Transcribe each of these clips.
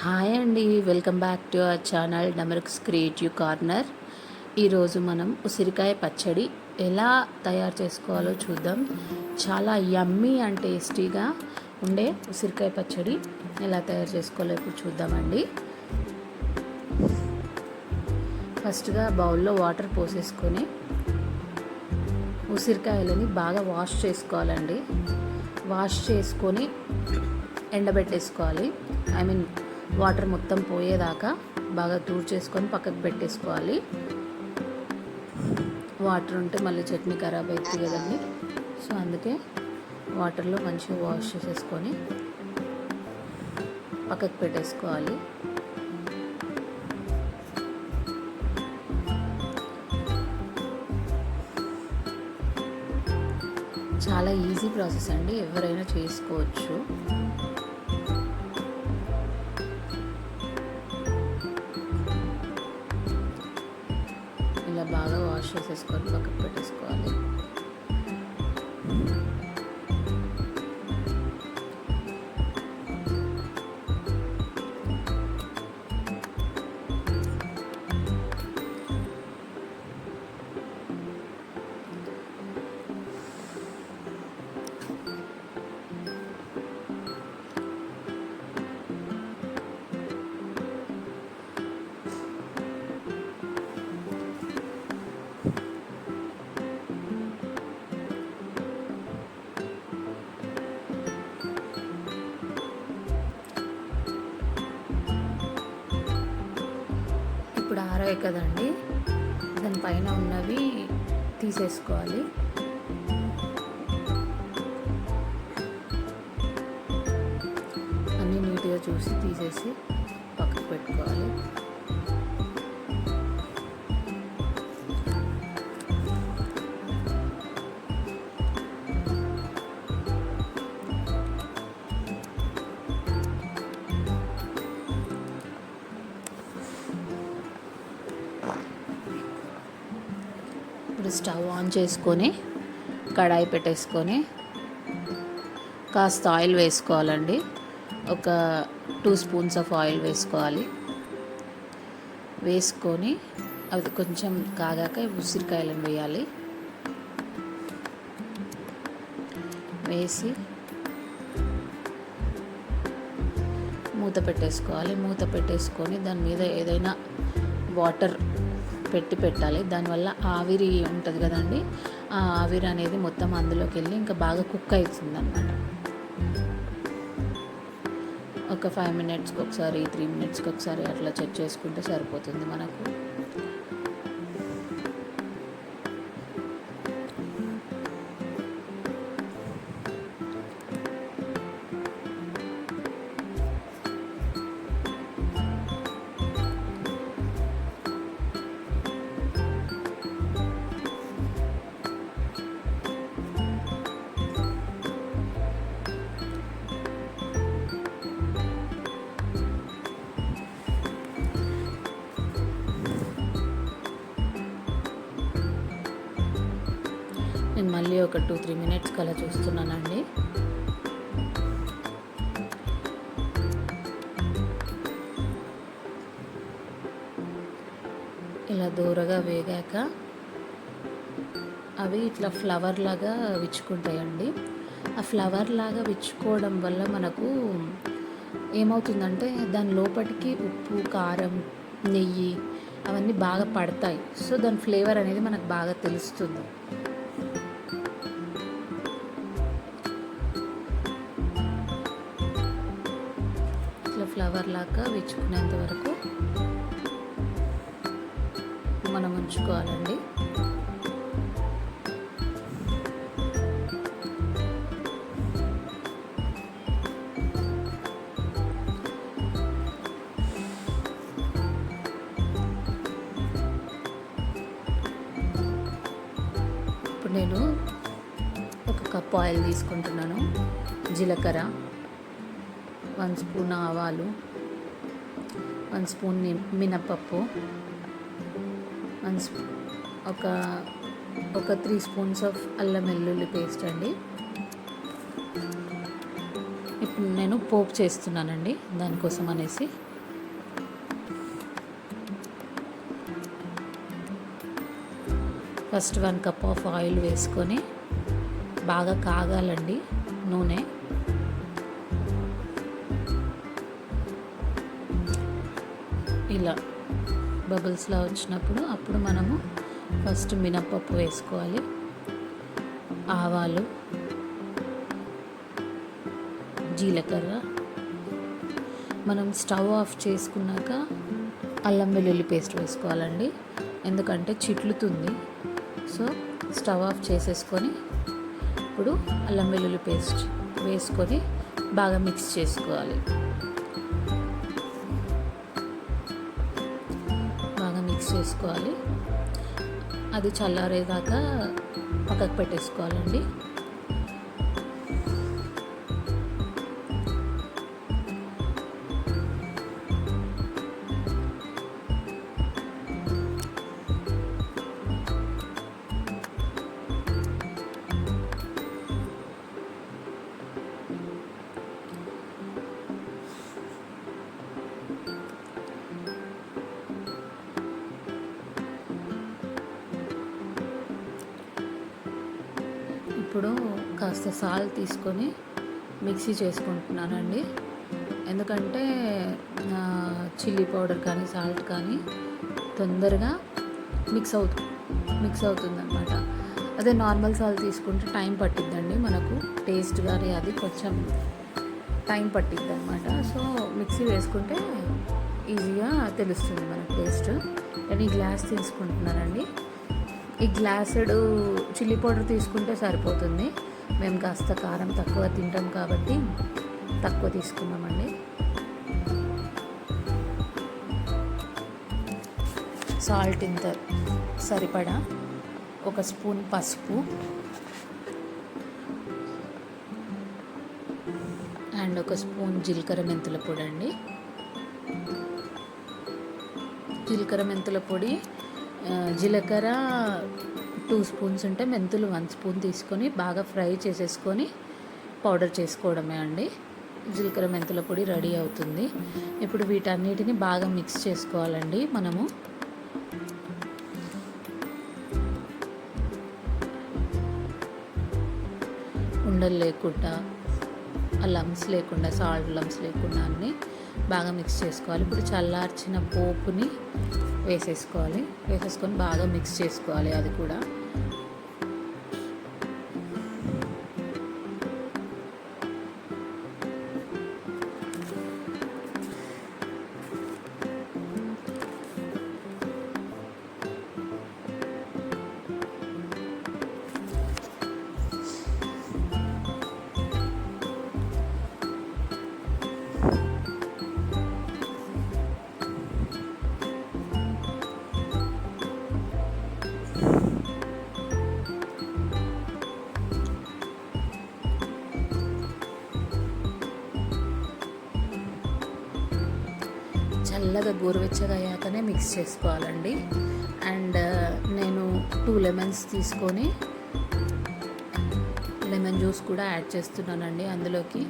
Hi అండి, welcome back to our channel నమరక్స్ creative corner. ఈరోజు మనం ఉసిరికాయ పచ్చడి ఎలా తయారు చేసుకోవాలో చూద్దాం. చాలా యమ్మీ అండ్ టేస్టీగా ఉండే ఉసిరికాయ పచ్చడి ఎలా తయారు చేసుకోవాలో ఇప్పుడు చూద్దామండి. ఫస్ట్గా బౌల్లో వాటర్ పోసేసుకొని ఉసిరికాయలని బాగా వాష్ చేసుకోవాలండి. వాష్ చేసుకొని ఎండబెట్టేసుకోవాలి. వాటర్ మొత్తం పోయేదాకా బాగా చేసుకొని పక్కకు పెట్టేసుకోవాలి. వాటర్ ఉంటే మళ్ళీ చట్నీ ఖరాబ్ అవుతుంది కదండి. సో అందుకే వాటర్లో మంచిగా వాష్ చేసేసుకొని పక్కకు పెట్టేసుకోవాలి. చాలా ఈజీ ప్రాసెస్ అండి, ఎవరైనా చేసుకోవచ్చు. ఇలా బాగా వాష్ చేసేసుకొని పక్కకు పెట్టేసుకోవాలి. ఇప్పుడు ఆరాయి కదండి, దానిపైన ఉన్నవి తీసేసుకోవాలి. అన్నీ నీట్గా చూసి తీసేసి పక్కకు పెట్టుకోవాలి. ఇప్పుడు స్టవ్ ఆన్ చేసుకొని కడాయి పెట్టేసుకొని కాస్త ఆయిల్ వేసుకోవాలండి. ఒక 2 స్పూన్స్ ఆఫ్ ఆయిల్ వేసుకోవాలి. వేసుకొని అది కొంచెం కాగాక ఉసిరికాయలను వేయాలి. వేసి మూత పెట్టేసుకోవాలి. మూత పెట్టేసుకొని దాని మీద ఏదైనా వాటర్ పెట్టాలి. దానివల్ల ఆవిరి ఉంటుంది కదండి, ఆ ఆవిరి అనేది మొత్తం అందులోకి వెళ్ళి ఇంకా బాగా కుక్ అవుతుంది అన్నమాట. ఒక 5 మినిట్స్కి ఒకసారి 3 మినిట్స్కి ఒకసారి అట్లా చెక్ చేసుకుంటే సరిపోతుంది మనకు. నేను మళ్ళీ ఒక 2-3 మినిట్స్కి అలా చూస్తున్నానండి. ఇలా దూరగా వేగాక అవి ఇట్లా ఫ్లవర్ లాగా విచ్చుకుంటాయండి. ఆ ఫ్లవర్ లాగా విచ్చుకోవడం వల్ల మనకు ఏమవుతుందంటే దాని లోపలికి ఉప్పు, కారం, నెయ్యి అవన్నీ బాగా పడతాయి. సో దాని ఫ్లేవర్ అనేది మనకు బాగా తెలుస్తుంది. ఇట్లా ఫ్లవర్ లాగా విచ్చుకునేంత వరకు మనం ఉంచుకోవాలండి. ఇప్పుడు నేను ఒక కప్పు ఆయిల్ తీసుకుంటున్నాను. జీలకర్ర, 1 స్పూన్ ఆవాలు, 1 స్పూన్ మినపప్పు, ఒక 3 స్పూన్స్ ఆఫ్ అల్లం వెల్లుల్లి పేస్ట్ అండి. ఇప్పుడు నేను పోపు చేస్తున్నానండి, దానికోసం అనేసి ఫస్ట్ 1 కప్ ఆఫ్ ఆయిల్ వేసుకొని బాగా కాగాలండి నూనె. ఇలా బబుల్స్లా వచ్చినప్పుడు అప్పుడు మనము ఫస్ట్ మినప్పప్పు వేసుకోవాలి, ఆవాలు, జీలకర్ర. మనం స్టవ్ ఆఫ్ చేసుకున్నాక అల్లం వెల్లుల్లి పేస్ట్ వేసుకోవాలండి, ఎందుకంటే చిట్లుతుంది. సో స్టవ్ ఆఫ్ చేసేసుకొని ఇప్పుడు అల్లం వెల్లుల్లి పేస్ట్ వేసుకొని బాగా మిక్స్ చేసుకోవాలి. బాగా మిక్స్ చేసుకోవాలి. అది చల్లారేదాకా పక్కకు పెట్టేసుకోవాలండి. ఇప్పుడు కాస్త సాల్ట్ తీసుకొని మిక్సీ చేసుకుంటున్నానండి, ఎందుకంటే చిల్లీ పౌడర్ కానీ సాల్ట్ కానీ తొందరగా మిక్స్ అవుతుందన్నమాట. అదే నార్మల్ సాల్ట్ తీసుకుంటే టైం పట్టిద్దండి, మనకు టేస్ట్ కానీ అది కొంచెం టైం పట్టిద్ది అనమాట. సో మిక్సీ వేసుకుంటే ఈజీగా తెలుస్తుంది మనకు టేస్ట్. నేను ఈ గ్లాస్ తీసుకుంటున్నానండి. ఈ గ్లాసుడు చిల్లీ పౌడర్ తీసుకుంటే సరిపోతుంది. మేము కాస్త కారం తక్కువ తింటాం కాబట్టి తక్కువ తీసుకున్నామండి. సాల్ట్ ఇంత సరిపడా, 1 స్పూన్ పసుపు అండ్ 1 స్పూన్ జీలకర్ర మెంతుల పొడి అండి. జీలకర్ర మెంతుల పొడి, జీలకర్ర 2 స్పూన్స్ ఉంటే మెంతులు 1 స్పూన్ తీసుకొని బాగా ఫ్రై చేసేసుకొని పౌడర్ చేసుకోవడమే అండి. జీలకర్ర మెంతుల పొడి రెడీ అవుతుంది. ఇప్పుడు వీటన్నిటిని బాగా మిక్స్ చేసుకోవాలండి మనము. ఉండలు లేకుండా, లమ్స్ లేకుండా, సాల్ట్ లమ్స్ లేకుండా అన్నీ బాగా మిక్స్ చేసుకోవాలి. ఇప్పుడు చల్లార్చిన పోపుని వేసేసుకొని బాగా మిక్స్ చేసుకోవాలి. అది కూడా చల్లగా గోరువెచ్చగా అయ్యాకనే మిక్స్ చేసుకోవాలండి. అండ్ నేను 2 లెమన్స్ తీసుకొని లెమన్ జ్యూస్ కూడా యాడ్ చేస్తున్నానండి అందులోకి.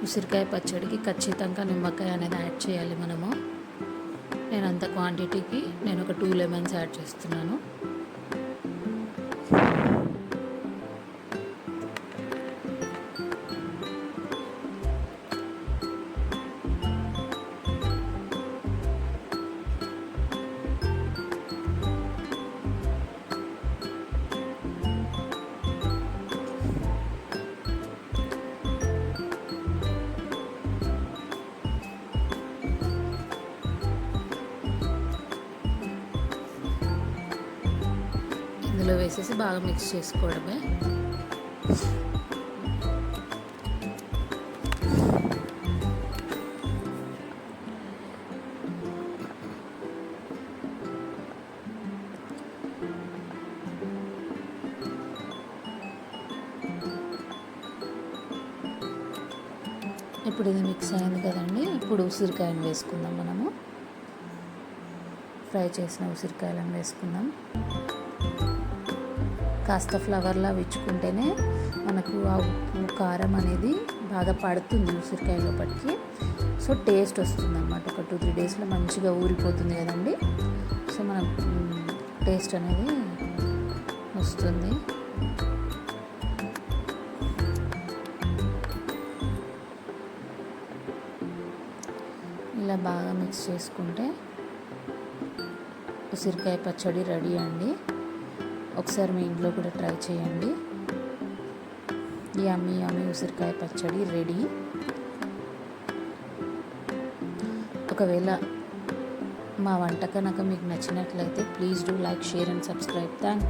ఉసిరికాయ పచ్చడికి ఖచ్చితంగా నిమ్మకాయ అనేది యాడ్ చేయాలి మనము. నేను అంత క్వాంటిటీకి నేను ఒక 2 లెమన్స్ యాడ్ చేస్తున్నాను. ఇందులో వేసేసి బాగా మిక్స్ చేసుకోవడమే. ఇప్పుడు ఇది మిక్స్ అయింది కదండి. ఇప్పుడు ఉసిరికాయను వేసుకుందాం మనము. ఫ్రై చేసిన ఉసిరికాయలను వేసుకుందాం. కాస్త ఫ్లవర్లా విచ్చుకుంటేనే మనకు ఆ ఉప్పు కారం అనేది బాగా పడుతుంది ఉసిరికాయ లోపలికి. సో టేస్ట్ వస్తుంది అన్నమాట. ఒక 2-3 డేస్లో మంచిగా ఊరిపోతుంది కదండి. సో మనం టేస్ట్ అనేది వస్తుంది. ఇలా బాగా మిక్స్ చేసుకుంటే ఉసిరికాయ పచ్చడి రెడీ అండి. ఒకసారి మీ ఇంట్లో కూడా ట్రై చేయండి. యమ్మీ యమ్మీ ఉసిరికాయ పచ్చడి రెడీ. ఒకవేళ మా వంట కనుక మీకు నచ్చినట్లయితే please do like, share and subscribe. Thank